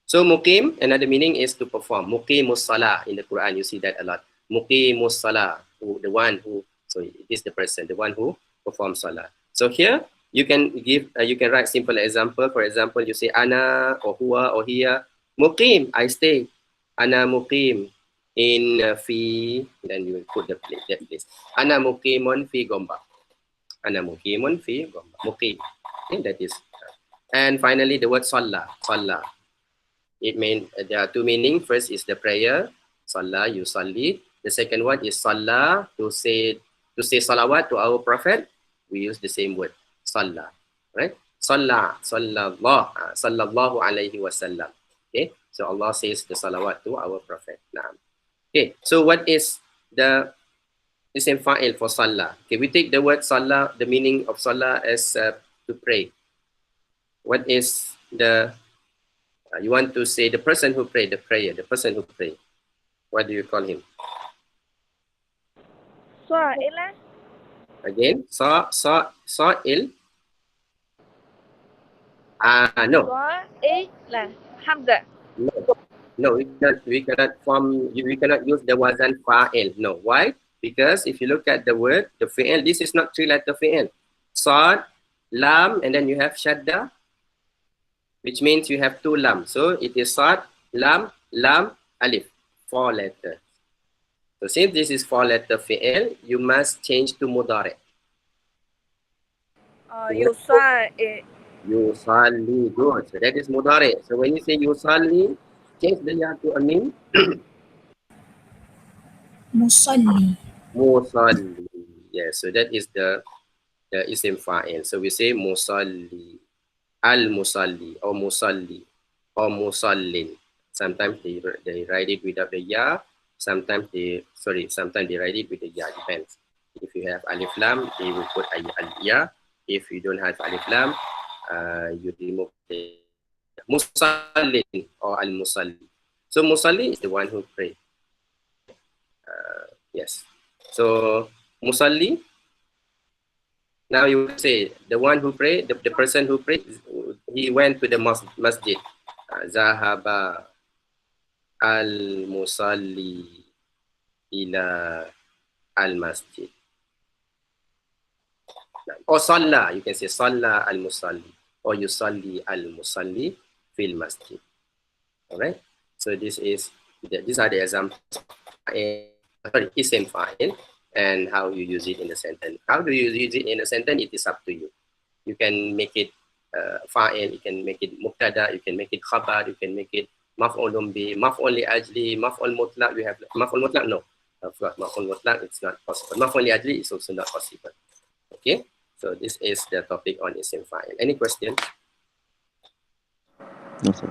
So muqim, another meaning is to perform. Muqimus salah, in the Quran, you see that a lot. Muqimus salah, the one who, so it is the person, the one who performs salah. So here, you can give, you can write simple example. For example, you say ana or huwa or hiya. Muqim, I stay. Ana muqim in fi, then you will put the place, that place. Ana muqimun fi Gombak. Ana muqimun fi Gombak. Muqim. Okay, that is. And finally, the word salah. Salah. It means there are two meanings. First is the prayer, salah, you salli. The second one is salah, to say salawat to our prophet. We use the same word, salah, right? Salah, sallallahu alaihi wasallam. Okay, so Allah says the salawat to our prophet. Nah. Okay, so what is the isim fa'il for salah? Okay, we take the word salah, the meaning of salah as to pray. What is the you want to say the person who prayed, the prayer, the person who prayed. What do you call him? Sa'il. Again, sa'il. No. Sa'il. Hamza. No, we cannot use the wazan fa'il. No. Why? Because if you look at the word, the fi'il, this is not three-letter fi'il. Sad, lam, and then you have shadda, which means you have two lam. So it is sad, lam, alif, 4 letters. So since this is 4-letter fi'il, you must change to mudari. Yusalli, good. So that is mudari. So when you say yusalli, change the ya to a mim. Musalli. Musalli. Yes, so that is the isim fa'il. So we say musalli. Al-musalli or musalli or musallin. Sometimes they write it without the ya. Sometimes they write it with the ya. Depends. If you have alif lam, they will put al ya. If you don't have alif lam, you remove the musallin or al-musalli. So musalli is the one who prays. Yes. So musalli. Now you say the one who prayed, the person who prayed, he went to the masjid. Zahaba al-musalli ila al-masjid. Or salla, you can say salla al-musalli, or yusalli al-musalli fil masjid. All right. So these are the examples. Sorry, isim fa'il, and how you use it in the sentence. How do you use it in a sentence? It is up to you. You can make it fa'il, you can make it mubtada, you can make it khabar, you can make it maf'ulun bi, maf'ul li ajli, maf'ul mutlaq. You have maf'ul mutlaq? No. Maf'ul mutlaq, it's not possible. Maf'ul li ajli is also not possible. Okay. So this is the topic on isim fa'il. Any questions? No, sir.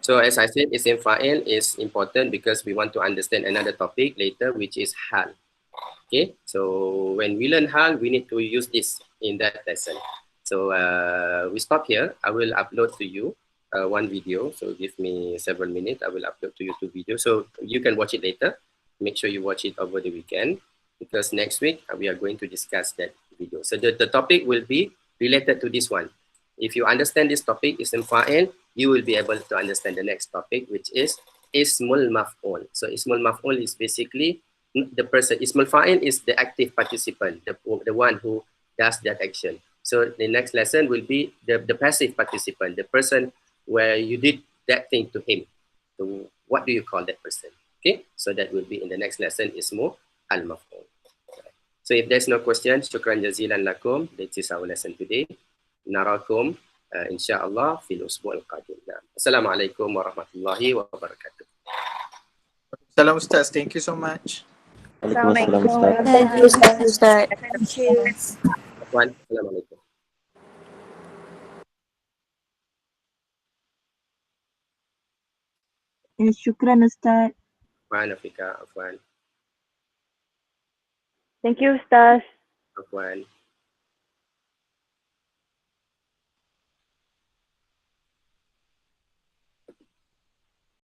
So as I said, isim fa'il is important because we want to understand another topic later, which is hal. Okay, so when we learn hal, we need to use this in that lesson. So we stop here. I will upload to you one video. So give me several minutes. I will upload to you 2 videos. So you can watch it later. Make sure you watch it over the weekend, because next week we are going to discuss that video. So the topic will be related to this one. If you understand this topic, isim fa'il, you will be able to understand the next topic, which is ismul maf'ul. So ismul maf'ul is basically the person. Ismul fa'il is the active participant, the one who does that action. So the next lesson will be the passive participant, the person where you did that thing to him. So what do you call that person? Okay, so that will be in the next lesson, ismu al-maf'ul. So if there's no question, shukran jazilan lakum. That is our lesson today. Narakum insyaallah fil usbu' al-qadim. Assalamualaikum warahmatullahi wabarakatuh. Salam Ustaz. Thank you so much. Waalaikumsalam, Ustaz. Thank you, Ustaz. Thank you. Afwan, assalamualaikum. Syukran Ustaz. Afwan, Afika, afwan, Thank you, Ustaz. afwan.